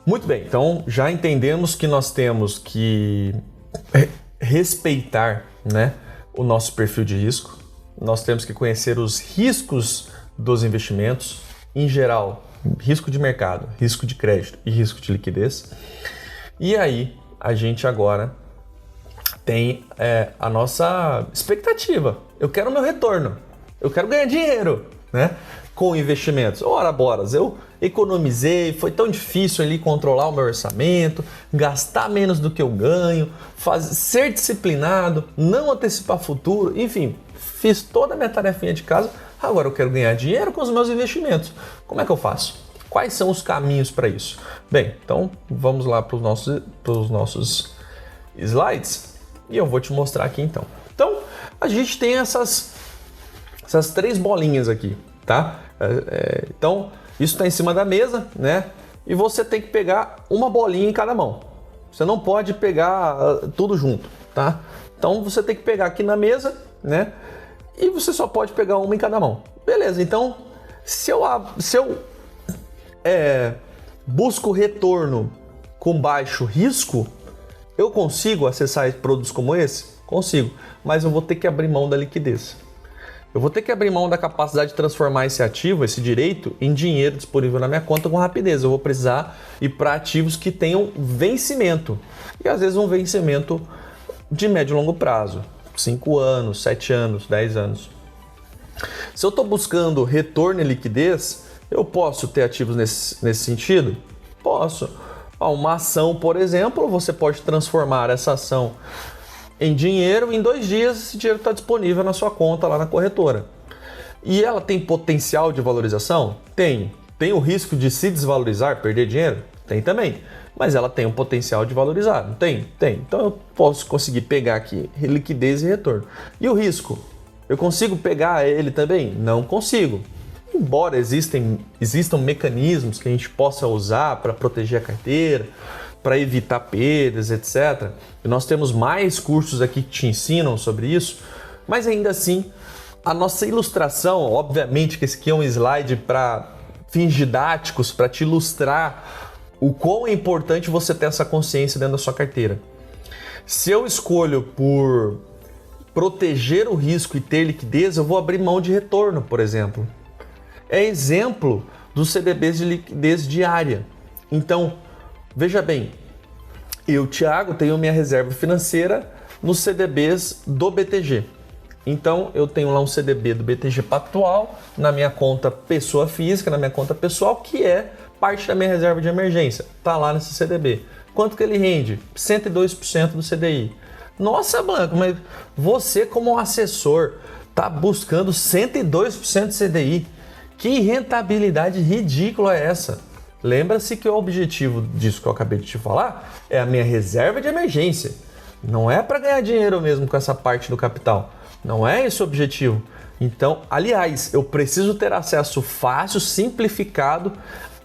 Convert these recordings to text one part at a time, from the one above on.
Muito bem, então já entendemos que nós temos que respeitar, né, o nosso perfil de risco. Nós temos que conhecer os riscos dos investimentos, em geral, risco de mercado, risco de crédito e risco de liquidez. E aí a gente agora tem a nossa expectativa. Eu quero o meu retorno, eu quero ganhar dinheiro, né, com investimentos. Ora, boras, eu economizei, foi tão difícil ali controlar o meu orçamento, gastar menos do que eu ganho, ser disciplinado, não antecipar futuro, enfim, fiz toda a minha tarefinha de casa, agora eu quero ganhar dinheiro com os meus investimentos. Como é que eu faço? Quais são os caminhos para isso? Bem, então vamos lá para os nossos slides e eu vou te mostrar aqui então. Então, a gente tem essas 3 bolinhas aqui, tá? Então, isso está em cima da mesa, né? E você tem que pegar uma bolinha em cada mão. Você não pode pegar tudo junto, tá? Então, você tem que pegar aqui na mesa, né? E você só pode pegar uma em cada mão. Beleza, então, se eu busco retorno com baixo risco, eu consigo acessar produtos como esse? Consigo, mas eu vou ter que abrir mão da liquidez. Eu vou ter que abrir mão da capacidade de transformar esse ativo, esse direito, em dinheiro disponível na minha conta com rapidez. Eu vou precisar ir para ativos que tenham vencimento. E às vezes um vencimento de médio e longo prazo. 5 anos, 7 anos, 10 anos. Se eu estou buscando retorno e liquidez, eu posso ter ativos nesse sentido? Posso. Uma ação, por exemplo, você pode transformar essa ação em dinheiro, em 2 dias esse dinheiro está disponível na sua conta lá na corretora. E ela tem potencial de valorização? Tem. Tem o risco de se desvalorizar, perder dinheiro? Tem também. Mas ela tem um potencial de valorizar, não tem? Tem. Então eu posso conseguir pegar aqui liquidez e retorno. E o risco? Eu consigo pegar ele também? Não consigo. Embora existam mecanismos que a gente possa usar para proteger a carteira, para evitar perdas, etc. E nós temos mais cursos aqui que te ensinam sobre isso, mas ainda assim, a nossa ilustração, obviamente que esse aqui é um slide para fins didáticos, para te ilustrar o quão é importante você ter essa consciência dentro da sua carteira. Se eu escolho por proteger o risco e ter liquidez, eu vou abrir mão de retorno, por exemplo. É exemplo dos CDBs de liquidez diária. Então, veja bem, eu, Thiago, tenho minha reserva financeira nos CDBs do BTG. Então, eu tenho lá um CDB do BTG Pactual na minha conta pessoa física, na minha conta pessoal, que é parte da minha reserva de emergência. Está lá nesse CDB. Quanto que ele rende? 102% do CDI. Nossa, Blanco, mas você como assessor está buscando 102% do CDI. Que rentabilidade ridícula é essa? Lembra-se que o objetivo disso que eu acabei de te falar é a minha reserva de emergência. Não é para ganhar dinheiro mesmo com essa parte do capital. Não é esse o objetivo. Então, aliás, eu preciso ter acesso fácil, simplificado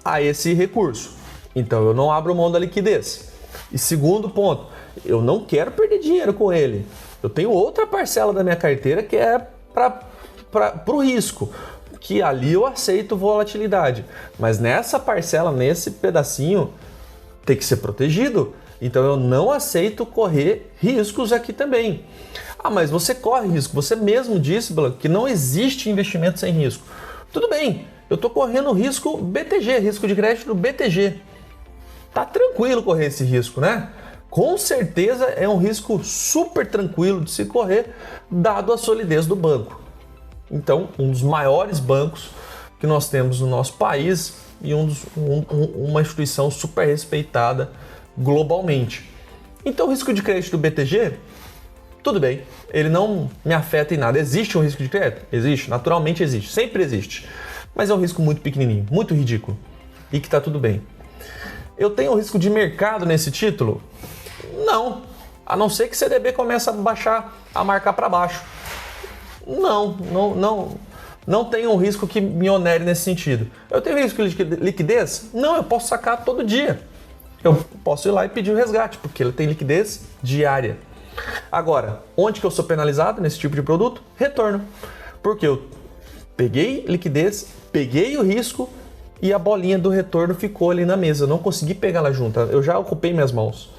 a esse recurso. Então, eu não abro mão da liquidez. E segundo ponto, eu não quero perder dinheiro com ele. Eu tenho outra parcela da minha carteira que é para o risco, que ali eu aceito volatilidade, mas nessa parcela, nesse pedacinho, tem que ser protegido. Então eu não aceito correr riscos aqui também. Ah, mas você corre risco. Você mesmo disse, Blanco, que não existe investimento sem risco. Tudo bem, eu estou correndo risco BTG, risco de crédito do BTG. Tá tranquilo correr esse risco, né? Com certeza é um risco super tranquilo de se correr, dado a solidez do banco. Então, um dos maiores bancos que nós temos no nosso país e uma instituição super respeitada globalmente. Então, o risco de crédito do BTG, tudo bem, ele não me afeta em nada. Existe um risco de crédito? Existe, naturalmente existe, sempre existe. Mas é um risco muito pequenininho, muito ridículo e que está tudo bem. Eu tenho um risco de mercado nesse título? Não, a não ser que CDB comece a marcar para baixo. Não tem um risco que me onere nesse sentido. Eu tenho risco de liquidez? Não, eu posso sacar todo dia. Eu posso ir lá e pedir o resgate, porque ele tem liquidez diária. Agora, onde que eu sou penalizado nesse tipo de produto? Retorno. Porque eu peguei liquidez, peguei o risco e a bolinha do retorno ficou ali na mesa. Eu não consegui pegar ela junto, eu já ocupei minhas mãos.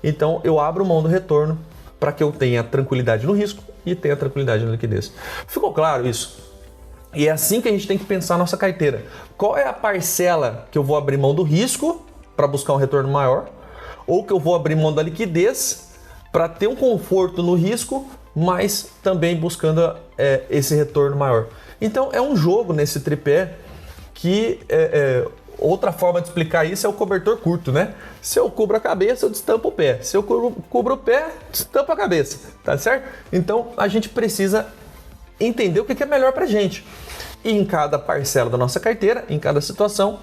Então eu abro mão do retorno para que eu tenha tranquilidade no risco e tenha tranquilidade na liquidez. Ficou claro isso? E é assim que a gente tem que pensar a nossa carteira. Qual é a parcela que eu vou abrir mão do risco para buscar um retorno maior? Ou que eu vou abrir mão da liquidez para ter um conforto no risco, mas também buscando esse retorno maior. Então é um jogo nesse tripé que outra forma de explicar isso é o cobertor curto, né? Se eu cubro a cabeça, eu destampo o pé. Se eu cubro o pé, destampo a cabeça, tá certo? Então a gente precisa entender o que é melhor pra gente. E em cada parcela da nossa carteira, em cada situação,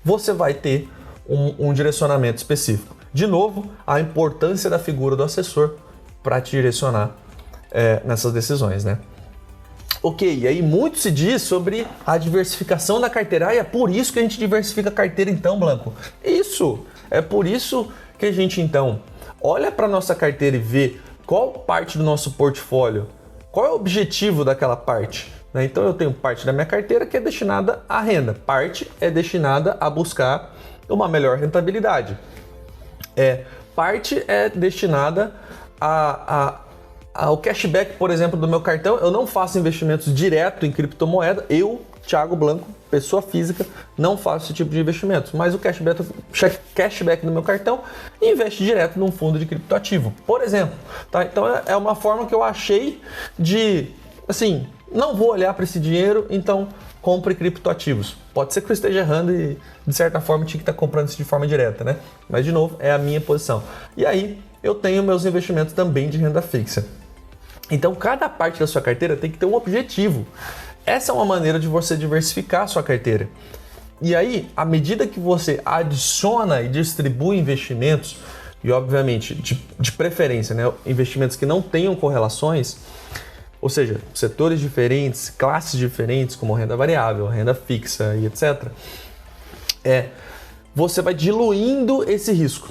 você vai ter um direcionamento específico. De novo, a importância da figura do assessor para te direcionar nessas decisões, né? Ok, e aí muito se diz sobre a diversificação da carteira. E é por isso que a gente diversifica a carteira então, Blanco? Isso! É por isso que a gente então olha para a nossa carteira e vê qual parte do nosso portfólio, qual é o objetivo daquela parte. Né? Então eu tenho parte da minha carteira que é destinada à renda, parte é destinada a buscar uma melhor rentabilidade. Parte é destinada ao cashback, por exemplo, do meu cartão. Eu não faço investimentos direto em criptomoeda. Eu, Thiago Blanco, pessoa física, não faço esse tipo de investimentos. Mas o cashback do meu cartão investe direto num fundo de criptoativo, por exemplo. Tá? Então é uma forma que eu achei de, assim, não vou olhar para esse dinheiro, então compre criptoativos. Pode ser que eu esteja errando e, de certa forma, tinha que estar comprando isso de forma direta, né? Mas, de novo, é a minha posição. E aí, eu tenho meus investimentos também de renda fixa. Então, cada parte da sua carteira tem que ter um objetivo. Essa é uma maneira de você diversificar a sua carteira. E aí, à medida que você adiciona e distribui investimentos, e obviamente, de preferência, né, investimentos que não tenham correlações, ou seja, setores diferentes, classes diferentes, como renda variável, renda fixa e etc., você vai diluindo esse risco.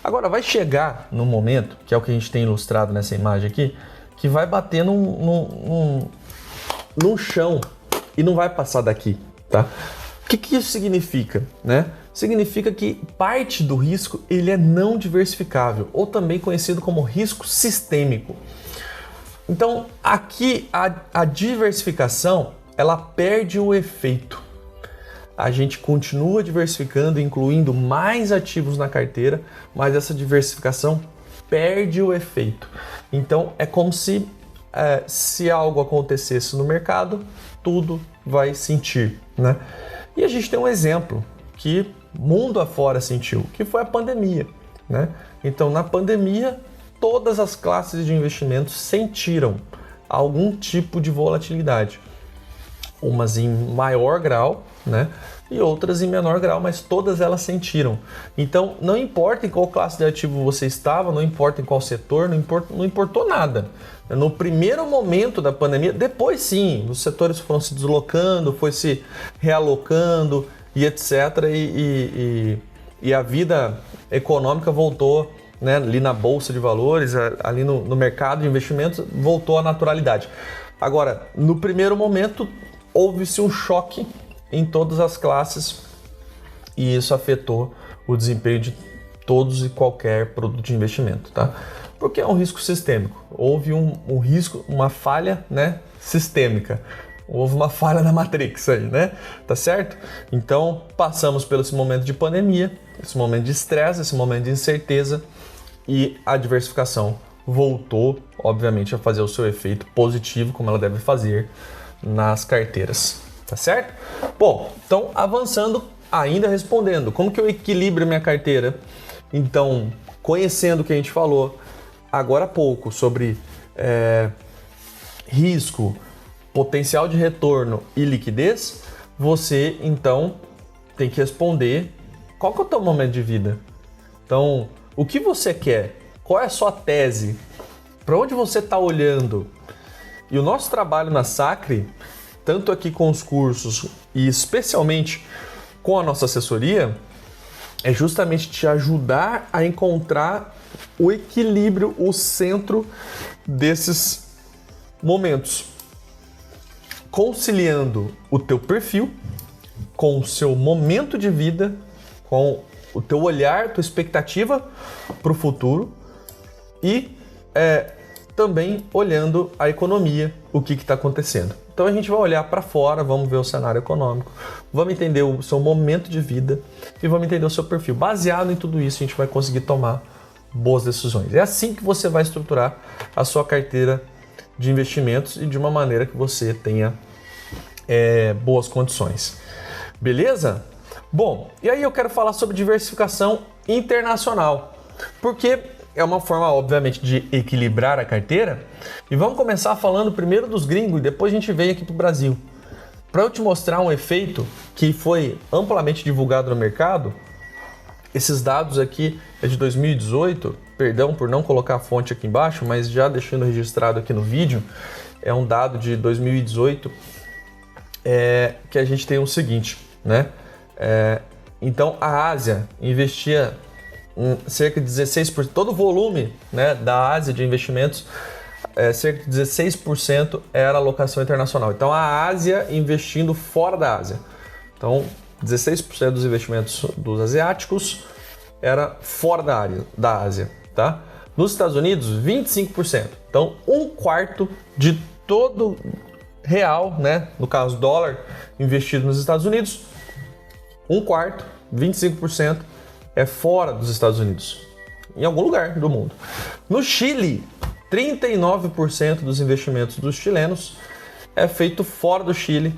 Agora, vai chegar num momento, que é o que a gente tem ilustrado nessa imagem aqui, que vai bater num chão e não vai passar daqui, tá? O que isso significa, né? Significa que parte do risco ele é não diversificável, ou também conhecido como risco sistêmico. Então, aqui a diversificação, ela perde o efeito. A gente continua diversificando, incluindo mais ativos na carteira, mas essa diversificação perde o efeito. Então, é como se algo acontecesse no mercado, tudo vai sentir, né? E a gente tem um exemplo que mundo afora sentiu, que foi a pandemia, né? Então, na pandemia, todas as classes de investimentos sentiram algum tipo de volatilidade. Umas em maior grau, né? E outras em menor grau, mas todas elas sentiram. Então, não importa em qual classe de ativo você estava, não importa em qual setor, não importou nada. No primeiro momento da pandemia, depois sim, os setores foram se deslocando, foi se realocando e etc. E a vida econômica voltou, né, ali na bolsa de valores, ali no mercado de investimentos, voltou à naturalidade. Agora, no primeiro momento, houve-se um choque em todas as classes e isso afetou o desempenho de todos e qualquer produto de investimento, tá? Porque é um risco sistêmico. Houve um risco, uma falha, né, sistêmica. Houve uma falha na Matrix aí, né? Tá certo? Então, passamos por esse momento de pandemia, esse momento de estresse, esse momento de incerteza e a diversificação voltou, obviamente, a fazer o seu efeito positivo, como ela deve fazer nas carteiras. Tá certo? Bom, então avançando, ainda respondendo, como que eu equilibro minha carteira? Então, conhecendo o que a gente falou agora há pouco sobre risco, potencial de retorno e liquidez, você então tem que responder qual que é o teu momento de vida. Então, o que você quer? Qual é a sua tese? Para onde você está olhando? E o nosso trabalho na Sacre, tanto aqui com os cursos e especialmente com a nossa assessoria, é justamente te ajudar a encontrar o equilíbrio, o centro desses momentos, conciliando o teu perfil com o seu momento de vida, com o teu olhar, tua expectativa para o futuro e também olhando a economia, o que está acontecendo. Então a gente vai olhar para fora, vamos ver o cenário econômico, vamos entender o seu momento de vida e vamos entender o seu perfil. Baseado em tudo isso, a gente vai conseguir tomar boas decisões. É assim que você vai estruturar a sua carteira de investimentos e de uma maneira que você tenha boas condições. Beleza? Bom, e aí eu quero falar sobre diversificação internacional, porque é uma forma, obviamente, de equilibrar a carteira. E vamos começar falando primeiro dos gringos e depois a gente vem aqui para o Brasil. Para eu te mostrar um efeito que foi amplamente divulgado no mercado, esses dados aqui é de 2018, perdão por não colocar a fonte aqui embaixo, mas já deixando registrado aqui no vídeo, é um dado de 2018 que a gente tem o seguinte, né? Então a Ásia investia cerca de 16%, todo o volume, né, da Ásia de investimentos, cerca de 16% era alocação internacional. Então a Ásia investindo fora da Ásia. Então 16% dos investimentos dos asiáticos era fora da Ásia, tá? Nos Estados Unidos, 25%. Então 1/4 de todo real, né, no caso dólar, investido nos Estados Unidos, 1/4, 25%, é fora dos Estados Unidos, em algum lugar do mundo. No Chile, 39% dos investimentos dos chilenos é feito fora do Chile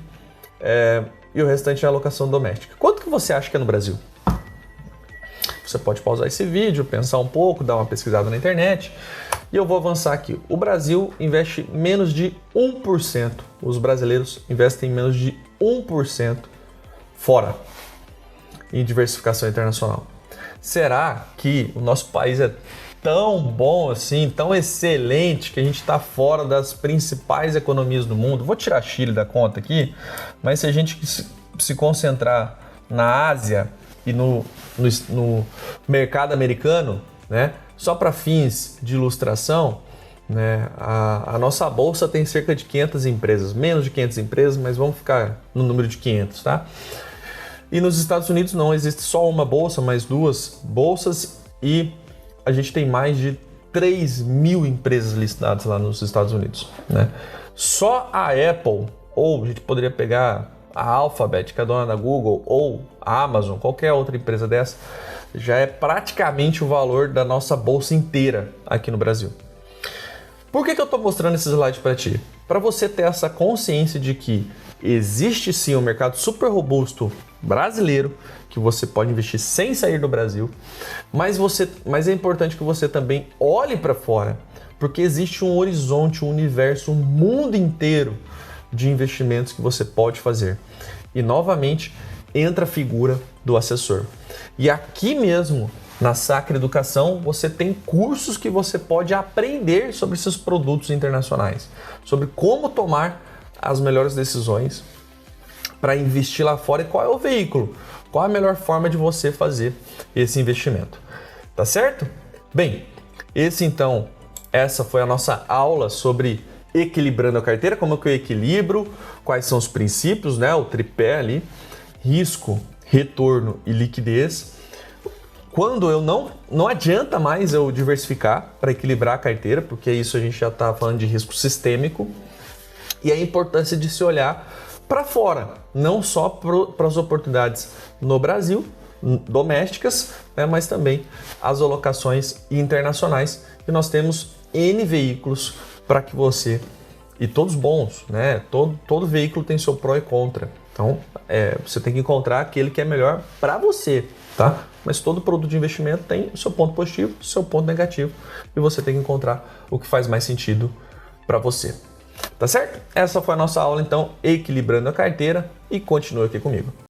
e o restante é alocação doméstica. Quanto que você acha que é no Brasil? Você pode pausar esse vídeo, pensar um pouco, dar uma pesquisada na internet e eu vou avançar aqui. O Brasil investe menos de 1%. Os brasileiros investem menos de 1% fora em diversificação internacional. Será que o nosso país é tão bom assim, tão excelente, que a gente está fora das principais economias do mundo? Vou tirar Chile da conta aqui, mas se a gente se concentrar na Ásia e no mercado americano, né, só para fins de ilustração, né, a nossa bolsa tem cerca de 500 empresas, menos de 500 empresas, mas vamos ficar no número de 500, tá? E nos Estados Unidos não existe só uma bolsa, mas 2 bolsas e a gente tem mais de 3.000 empresas listadas lá nos Estados Unidos, né? Só a Apple, ou a gente poderia pegar a Alphabet, que é a dona da Google, ou a Amazon, qualquer outra empresa dessa, já é praticamente o valor da nossa bolsa inteira aqui no Brasil. Por que eu estou mostrando esse slide para ti? Para você ter essa consciência de que existe sim um mercado super robusto brasileiro, que você pode investir sem sair do Brasil, mas é importante que você também olhe para fora, porque existe um horizonte, um universo, um mundo inteiro de investimentos que você pode fazer. E novamente entra a figura do assessor. E aqui mesmo, na Sacra Educação, você tem cursos que você pode aprender sobre esses produtos internacionais, sobre como tomar as melhores decisões para investir lá fora e qual é o veículo, qual é a melhor forma de você fazer esse investimento. Tá certo? Bem, essa foi a nossa aula sobre equilibrando a carteira, como que eu equilibro, quais são os princípios, né? O tripé ali, risco, retorno e liquidez. Quando eu não adianta mais eu diversificar para equilibrar a carteira, porque isso a gente já está falando de risco sistêmico, e a importância de se olhar para fora, não só para as oportunidades no Brasil, domésticas, né, mas também as alocações internacionais. E nós temos N veículos para que você, e todos bons, né? Todo veículo tem seu pró e contra. Então, você tem que encontrar aquele que é melhor para você, tá? Mas todo produto de investimento tem o seu ponto positivo, o seu ponto negativo, e você tem que encontrar o que faz mais sentido para você. Tá certo? Essa foi a nossa aula, então, equilibrando a carteira, e continue aqui comigo.